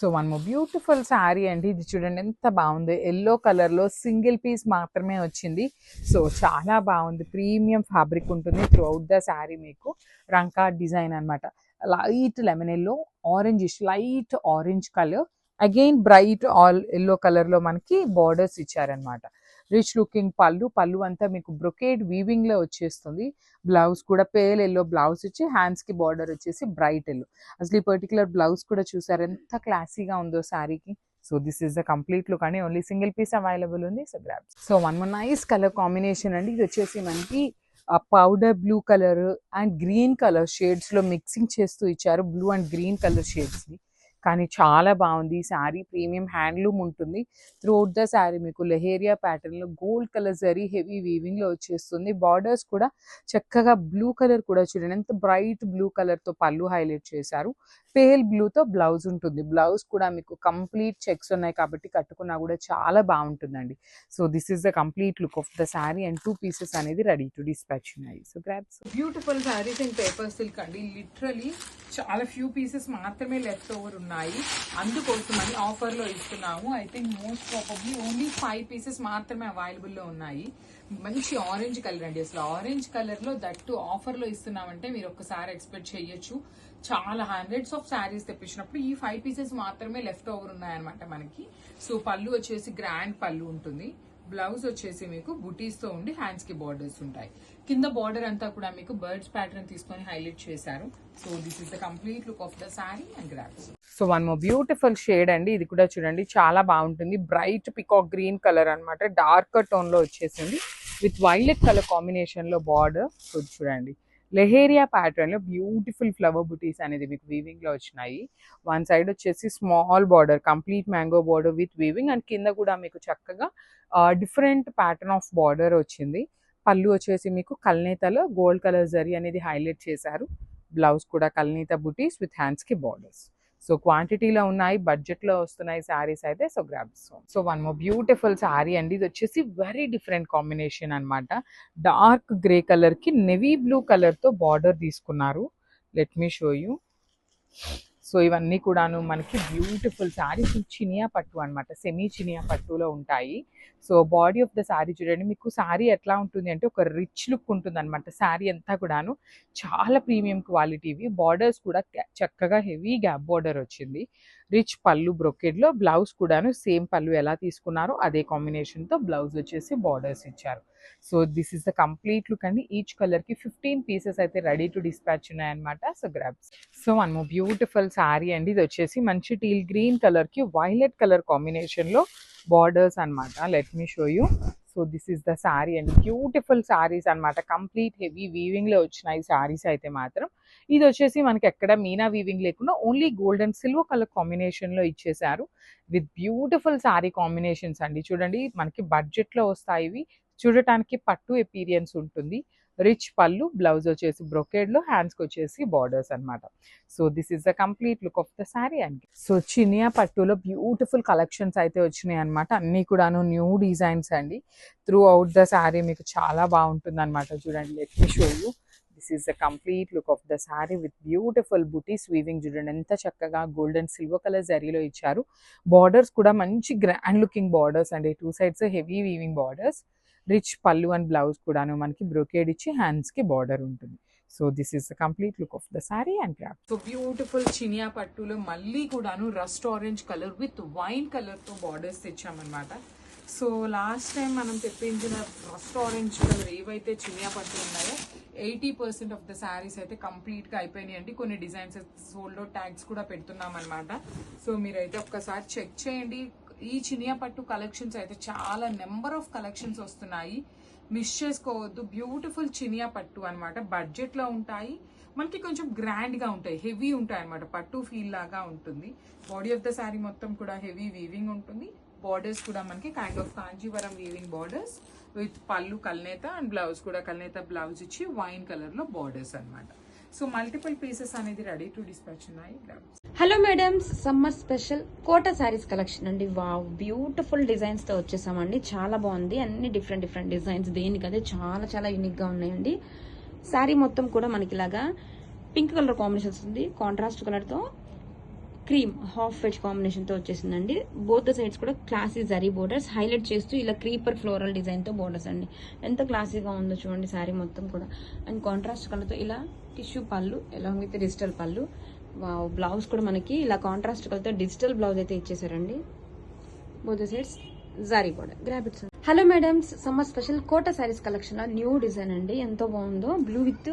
So one more beautiful sari అండి. ఇది చూడండి ఎంత బాగుంది. ఎల్లో కలర్లో సింగిల్ పీస్ మాత్రమే వచ్చింది. సో చాలా బాగుంది. ప్రీమియం ఫ్యాబ్రిక్ ఉంటుంది త్రూ అవుట్ ద శారీ. మీకు రంకా డిజైన్ అనమాట. Light lemon yellow, orange light orange colour, again bright all yellow కలర్లో మనకి బార్డర్స్ ఇచ్చారనమాట. రిచ్ లుకింగ్ పళ్ళు అంతా మీకు బ్రొకేడ్ వీవింగ్ లో వచ్చేస్తుంది. బ్లౌజ్ కూడా పేల్ ఎల్లో బ్లౌజ్ ఇచ్చి హ్యాండ్స్ కి బార్డర్ వచ్చేసి బ్రైట్ ఎల్లో. అసలు ఈ పర్టికులర్ బ్లౌజ్ కూడా చూసారు ఎంత క్లాసీగా ఉందో శారీకి. So this is the complete look అండి. ఓన్లీ సింగిల్ పీస్ అవైలబుల్ ఉంది. So grab. So one more nice colour combination అండి. ఇది వచ్చేసి మనకి powder blue colour and green colour shades లో మిక్సింగ్ చేస్తూ ఇచ్చారు. Blue and green colour shades ని. కానీ చాలా బాగుంది ఈ శారీ. ప్రీమియం హ్యాండ్లూమ్ ఉంటుంది త్రూ అవుట్ ద శారీ. మీకు లెహేరియా ప్యాటర్న్ లో gold colour zari heavy weaving లో వచ్చేస్తుంది. బార్డర్స్ కూడా చక్కగా బ్లూ కలర్ కూడా చూడండి ఎంత బ్రైట్ బ్లూ కలర్ తో పళ్ళు హైలైట్ చేశారు. పేల్ బ్లూ తో బ్లౌజ్ ఉంటుంది. బ్లౌజ్ కూడా మీకు కంప్లీట్ చెక్స్ ఉన్నాయి కాబట్టి కట్టుకున్నా కూడా చాలా బాగుంటుందండి. So this is the complete look of the sari and 2 pieces అనేది రెడీ టు డిస్పాచ్ ఉన్నాయి. So grabs. Beautiful saris in paper silk అండి. లిటరలీ చాలా ఫ్యూ పీసెస్ మాత్రమే లెఫ్ట్ ఓవర్ ఉన్నాయి. అందుకోసమని ఆఫర్ లో ఇస్తున్నాము. I think most probably only 5 pieces మాత్రమే అవైలబుల్ లో ఉన్నాయి. మంచి ఆరెంజ్ కలర్ అండి. అసలు ఆరెంజ్ కలర్ లో దట్టు ఆఫర్ లో ఇస్తున్నామంటే మీరు ఒక్కసారి ఎక్స్పెక్ట్ చేయొచ్చు. చాలా హండ్రెడ్స్ ఆఫ్ శారీస్ తెప్పించినప్పుడు ఈ 5 పీసెస్ మాత్రమే లెఫ్ట్ ఓవర్ ఉన్నాయన్నమాట మనకి. సో పళ్ళు వచ్చేసి గ్రాండ్ పళ్ళు ఉంటుంది. బ్లౌజ్ వచ్చేసి మీకు బుటీస్ తో ఉండి హ్యాండ్స్ కి బార్డర్స్ ఉంటాయి. కింద బార్డర్ అంతా కూడా మీకు బర్డ్స్ ప్యాటర్న్ తీసుకొని హైలైట్ చేశారు. So this is the complete look of the sari and grabs. So one more beautiful shade అండి. ఇది కూడా చూడండి చాలా బాగుంటుంది. బ్రైట్ పికాక్ గ్రీన్ కలర్ అనమాట. డార్కర్ టోన్ లో వచ్చేసింది విత్ వైలెట్ కలర్ కాంబినేషన్ లో బార్డర్. సో చూడండి లెహేరియా ప్యాటర్న్ లో బ్యూటిఫుల్ ఫ్లవర్ బుటీస్ అనేది మీకు వీవింగ్ లో వచ్చినాయి. వన్ సైడ్ వచ్చేసి small border complete mango border with weaving and కింద కూడా మీకు చక్కగా డిఫరెంట్ ప్యాటర్న్ ఆఫ్ బార్డర్ వచ్చింది. పళ్ళు వచ్చేసి మీకు కల్నేతలో గోల్డ్ కలర్ జరీ అనేది హైలైట్ చేశారు. బ్లౌజ్ కూడా కల్నేత బుటీస్ విత్ హ్యాండ్స్ కి బార్డర్స్. సో క్వాంటిటీలో ఉన్నాయి, బడ్జెట్ లో వస్తున్నాయి శారీస్ అయితే. So grabs. So one more beautiful sari అండి. ఇది వచ్చేసి వెరీ డిఫరెంట్ కాంబినేషన్ అనమాట. డార్క్ గ్రే కలర్ కి నెవీ బ్లూ కలర్ తో బార్డర్ తీసుకున్నారు. Let me show you. So ఇవన్నీ కూడాను మనకి బ్యూటిఫుల్ శారీస్. చినియా పట్టు అనమాట. సెమీ చినియా పట్టులో ఉంటాయి. So body of the sari చూడండి. మీకు శారీ ఎట్లా ఉంటుంది అంటే ఒక రిచ్ లుక్ ఉంటుంది అనమాట. శారీ అంతా కూడాను చాలా ప్రీమియం క్వాలిటీవి. బార్డర్స్ కూడా చక్కగా హెవీ గ్యాప్ బార్డర్ వచ్చింది. రిచ్ పళ్ళు బ్రొకెడ్ లో. బ్లౌజ్ కూడాను సేమ్ పళ్ళు ఎలా తీసుకున్నారో అదే కాంబినేషన్ తో బ్లౌజ్ వచ్చేసి బార్డర్స్ ఇచ్చారు. So this is the complete look అండి. ఈచ్ కలర్ కి 15 పీసెస్ అయితే రెడీ టు డిస్పాచ్ ఉన్నాయన్నమాట. So grabs. So one more beautiful sari అండి. ఇది వచ్చేసి మంచి టీల్ గ్రీన్ కలర్ కి వైలెట్ కలర్ కాంబినేషన్ లో బార్డర్స్ అనమాట. Let me show you. So this is the sari అండి. బ్యూటిఫుల్ శారీస్ అనమాట. కంప్లీట్ హెవీ వీవింగ్ లో వచ్చినాయి శారీస్ అయితే మాత్రం. ఇది వచ్చేసి మనకి ఎక్కడ మీనా వీవింగ్ లేకుండా only gold and silver colour combination లో ఇచ్చేసారు విత్ బ్యూటిఫుల్ శారీ కాంబినేషన్స్ అండి. చూడండి మనకి బడ్జెట్ లో వస్తాయి ఇవి. చూడటానికి పట్టు ఎపీరియన్స్ ఉంటుంది. రిచ్ పళ్ళు, బ్లౌజ్ వచ్చేసి బ్రొకేడ్ లో, హ్యాండ్స్ కి వచ్చేసి బార్డర్స్ అనమాట. So this is the complete look of the sari అండి. సో చినియా పట్టులో బ్యూటిఫుల్ కలెక్షన్స్ అయితే వచ్చినాయి అనమాట. అన్ని కూడాను న్యూ డిజైన్స్ అండి. త్రూ అవుట్ ద శారీ మీకు చాలా బాగుంటుంది అనమాట. చూడండి let me show you. This is the complete look of the sari with beautiful buttis weaving. చూడండి ఎంత చక్కగా గోల్డ్ అండ్ సిల్వర్ కలర్ జరీలో ఇచ్చారు. బార్డర్స్ కూడా మంచి గ్రాండ్ లుకింగ్ బార్డర్స్ అండి. 2 sides heavy weaving borders. Rich పళ్ళు అండ్ బ్లౌజ్ కూడాను మనకి బ్రొకేడ్ ఇచ్చి హ్యాండ్స్ కి బార్డర్ ఉంటుంది. So this is the complete look of the sari and grab. So beautiful Chiniya పట్టులో మళ్ళీ కూడాను rust orange colour with wine colour తో బార్డర్స్ తెచ్చామన్నమాట. సో లాస్ట్ టైం మనం తెప్పించిన రస్ట్ ఆరెంజ్ కలర్ ఏవైతే చినియా పట్టు ఉన్నాయో 80% ఆఫ్ ద శారీస్ అయితే కంప్లీట్ గా అయిపోయినాయి అండి. కొన్ని డిజైన్స్ సోల్డ్ అవుట్ ట్యాగ్స్ కూడా పెడుతున్నాం అనమాట. సో మీరైతే ఒక్కసారి చెక్ చేయండి. ఈ చినియా పట్టు కలెక్షన్స్ అయితే చాలా నెంబర్ ఆఫ్ కలెక్షన్స్ వస్తున్నాయి. మిస్ చేసుకోవద్దు. బ్యూటిఫుల్ చినియా పట్టు అనమాట. బడ్జెట్ లో ఉంటాయి. మనకి కొంచెం గ్రాండ్ గా ఉంటాయి. హెవీ ఉంటాయి అనమాట. పట్టు ఫీల్ లాగా ఉంటుంది. బాడీ ఆఫ్ ద శారీ మొత్తం కూడా హెవీ వీవింగ్ ఉంటుంది. బార్డర్స్ కూడా మనకి kind of Kanjeevaram weaving borders with pallu కల్నేత అండ్ బ్లౌజ్ కూడా కల్నేత బ్లౌజ్ ఇచ్చి వైన్ కలర్ లో బార్డర్స్ అనమాట. సో మల్టిపుల్ పీసెస్ అనేది రెడీ టు డిస్పాచ్ ఉన్నాయి. Hello madams, summer special Kota saris collection అండి. వావ్, బ్యూటిఫుల్ డిజైన్స్ తో వచ్చేసామండి. చాలా బాగుంది. అన్ని డిఫరెంట్ డిజైన్స్, దేనికదే చాలా చాలా యూనిక్ గా ఉన్నాయండి. శారీ మొత్తం కూడా మనకి ఇలాగా పింక్ కలర్ కాంబినేషన్ వస్తుంది. కాంట్రాస్ట్ కలర్ తో క్రీమ్ హాఫ్ ఎడ్జ్ కాంబినేషన్ తో వచ్చేసిందండి. బోత్ ద సైడ్స్ కూడా క్లాసీ జరీ బోర్డర్స్ హైలైట్ చేస్తూ ఇలా క్రీపర్ ఫ్లోరల్ డిజైన్ తో బోర్డర్స్ అండి. ఎంత క్లాసీగా ఉందో చూడండి శారీ మొత్తం కూడా. అండ్ కాంట్రాస్ట్ కలర్ తో ఇలా టిష్యూ పళ్ళు అలాంగ్ విత్ డిజిటల్ పళ్ళు. బ్లౌజ్ కూడా మనకి ఇలా కాంట్రాస్ట్ కలర్ తో డిజిటల్ బ్లౌజ్ అయితే ఇచ్చేసారండి. Both the sides zari border. Grab it. Hello madams, summer special Kota saris collection లో న్యూ డిజైన్ అండి. ఎంతో బాగుందో blue with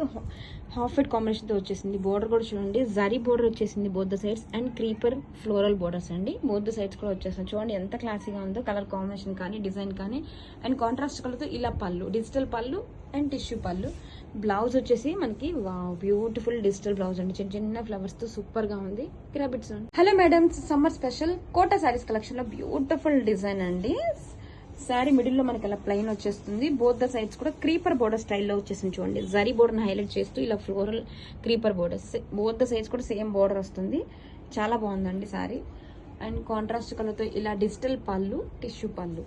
half white combination తో వచ్చేసింది. బోర్డర్ కూడా చూడండి జరీ బోర్డర్ వచ్చేసింది both the sides and creeper floral borders అండి. బోత్ ద సైడ్స్ కూడా వచ్చేస్తాయి. చూడండి ఎంత క్లాసీగా ఉందో కలర్ కాంబినేషన్ కానీ డిజైన్ కానీ. అండ్ కాంట్రాస్ట్ కలర్ తో ఇలా పళ్ళు డిజిటల్ పళ్ళు అండ్ టిష్యూ పళ్ళు. బ్లౌజ్ వచ్చేసి మనకి బ్యూటిఫుల్ డిజిటల్ బ్లౌజ్ అండి. చిన్న చిన్న ఫ్లవర్స్ తో సూపర్ గా ఉంది. Grab it. Hello madams, summer special Kota saris collection లో బ్యూటిఫుల్ డిజైన్ అండి. శారీ మిడిల్ లో మనకి ఇలా ప్లెయిన్ వచ్చేస్తుంది. బోత్ ద సైడ్స్ కూడా క్రీపర్ బోర్డర్ స్టైల్లో వచ్చేసింది చూడండి. జరీ బోర్డర్ హైలైట్ చేస్తూ ఇలా floral creeper border. Both the sides కూడా సేమ్ బోర్డర్ వస్తుంది. చాలా బాగుందండి శారీ. అండ్ కాంట్రాస్ట్ కలర్ తో ఇలా డిజిటల్ పళ్ళు టిష్యూ పళ్ళు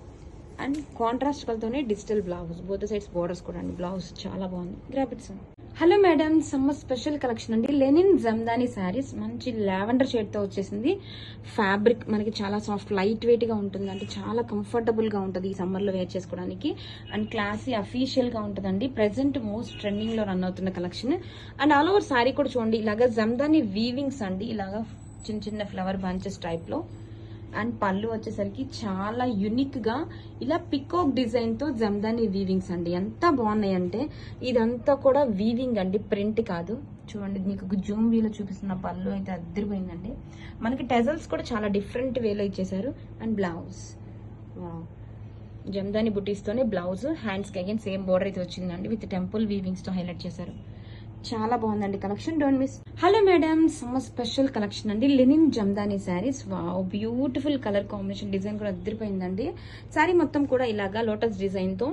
అండ్ కాంట్రాస్ట్ కలర్ తోనే digital blouse. Both the sides borders కూడా అండి. బ్లౌజ్ చాలా బాగుంది. Grab it. Hello madam, summer special collection అండి. లెనిన్ జమ్దాని శారీస్ మంచి లావెండర్ షేడ్ తో వచ్చేసింది. ఫ్యాబ్రిక్ మనకి చాలా సాఫ్ట్ లైట్ వెయిట్ గా ఉంటుంది. అంటే చాలా కంఫర్టబుల్ గా ఉంటుంది ఈ సమ్మర్ లో వేర్ చేసుకోవడానికి. అండ్ క్లాసీ అఫీషియల్ గా ఉంటుందండి. ప్రెసెంట్ మోస్ట్ ట్రెండింగ్ లో రన్ అవుతున్న collection. And all over sari కూడా చూడండి ఇలాగా జమ్దాని వీవింగ్స్ అండి. ఇలాగా చిన్న చిన్న ఫ్లవర్ బంచెస్ టైప్ లో. అండ్ పళ్ళు వచ్చేసరికి చాలా యునిక్ గా ఇలా పికాక్ డిజైన్ తో జమ్దాని వీవింగ్స్ అండి. ఎంత బాగున్నాయి అంటే ఇదంతా కూడా వీవింగ్ అండి, ప్రింట్ కాదు. చూడండి మీకు జూమ్ వీలో చూపిస్తున్న పళ్ళు అయితే అద్దరిపోయిందండి. మనకి టెజల్స్ కూడా చాలా డిఫరెంట్ వేలో ఇచ్చేసారు. అండ్ బ్లౌజ్ జమ్దాని బుటీస్ తోనే బ్లౌజ్. హ్యాండ్స్ కి అగైన్ సేమ్ బోర్డర్ అయితే వచ్చిందండి విత్ టెంపుల్ వీవింగ్స్ తో హైలైట్ చేశారు. చాలా బాగుందండి collection. Don't miss. Hello madam, summer special collection అండి. Linen Jamdani saris. Beautiful colour combination. Design కూడా అద్దరిపోయిందండి. శారీ మొత్తం కూడా ఇలాగా లోటస్ డిజైన్ తో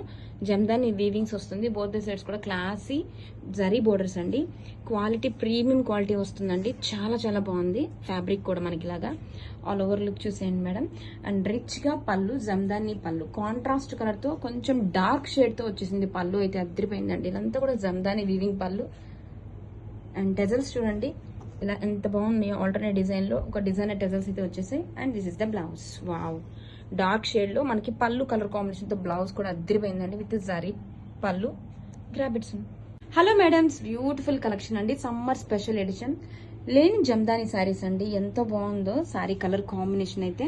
జమ్దాని వీవింగ్స్ వస్తుంది. బోత్ ద సైడ్స్ కూడా క్లాసీ జరీ బోర్డర్స్ అండి. క్వాలిటీ ప్రీమియం క్వాలిటీ వస్తుందండి. చాలా చాలా బాగుంది. ఫ్యాబ్రిక్ కూడా మనకి ఇలాగా ఆల్ ఓవర్ లుక్ చూసేయండి మేడం. అండ్ రిచ్ గా పళ్ళు జమ్దాని పళ్ళు కాంట్రాస్ట్ కలర్ తో కొంచెం డార్క్ షేడ్ తో వచ్చేసింది. పళ్ళు అయితే అద్దరిపోయిందండి. ఇదంతా కూడా జమ్దాని వీవింగ్ పళ్ళు. అండ్ టెజల్స్ చూడండి ఇలా ఎంత బాగున్నాయో. ఆల్టర్నేట్ డిజైన్ లో ఒక డిజైనర్ టెజల్స్ అయితే వచ్చేసాయి. And this is the blouse. Wow, dark shade లో మనకి పళ్ళు కలర్ కాంబినేషన్ తో బ్లౌజ్ కూడా అద్దరిపోయిందండి విత్ జరీ పళ్ళు. గ్రాబిట్స్. హలో మేడమ్స్, బ్యూటిఫుల్ కలెక్షన్ అండి. సమ్మర్ స్పెషల్ ఎడిషన్ లేని జమ్దాని శారీస్ అండి. ఎంత బాగుందో శారీ కలర్ కాంబినేషన్ అయితే.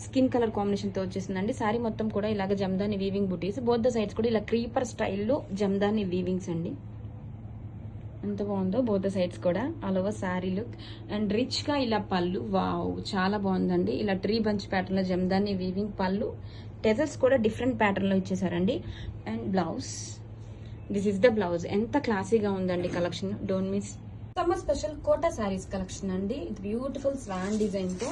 స్కిన్ కలర్ కాంబినేషన్ తో వచ్చేసిందండి. శారీ మొత్తం కూడా ఇలాగ Jamdani weaving buttis. Both the sides కూడా ఇలా క్రీపర్ స్టైల్లో జమ్దాని వీవింగ్స్ అండి. ఎంత బాగుందో బోత్ ద సైడ్స్ కూడా all over sari look. And rich గా ఇలా పళ్ళు. వావ్, చాలా బాగుందండి. ఇలా ట్రీ బంచ్ ప్యాటర్న్ లో జమ్దాని వీవింగ్ పళ్ళు. టెజల్స్ కూడా డిఫరెంట్ ప్యాటర్న్ లో ఇచ్చేసారండి. And blouse. This is the blouse. ఎంత క్లాసీగా ఉందండి collection. Don't miss. Summer special Kota saris collection అండి. ఇది బ్యూటిఫుల్ స్వాన్ డిజైన్ తో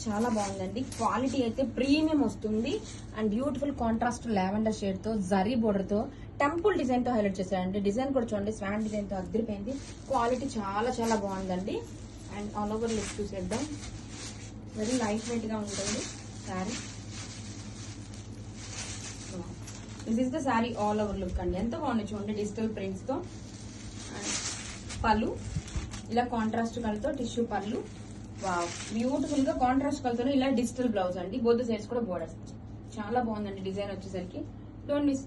చాలా బాగుందండి. క్వాలిటీ అయితే ప్రీమియం వస్తుంది. And beautiful contrast lavender shade తో జరీ బోర్డర్ తో టెంపుల్ డిజైన్ తో హైలైట్ చేశారండి. డిజైన్ కూడా చూడండి స్వాన్ డిజైన్ తో అద్దరిపోయింది. క్వాలిటీ చాలా చాలా బాగుందండి. అండ్ ఆల్ ఓవర్ లుక్ చూసేద్దాం. వెరీ లైట్ వెయిట్ గా ఉంటుంది sari. This is the sari all over look అండి. ఎంత బాగుంది చూడండి డిజిటల్ ప్రింట్స్ తో. అండ్ పళ్ళు ఇలా కాంట్రాస్ట్ కలర్ తో టిష్యూ పళ్ళు. వావ్, బ్యూటిఫుల్ గా కాంట్రాస్ట్ కలర్ తో ఇలా డిజిటల్ బ్లౌజ్ అండి. బోత్ సైడ్స్ కూడా బోర్డర్స్. చాలా బాగుందండి డిజైన్ వచ్చేసరికి. Don't miss.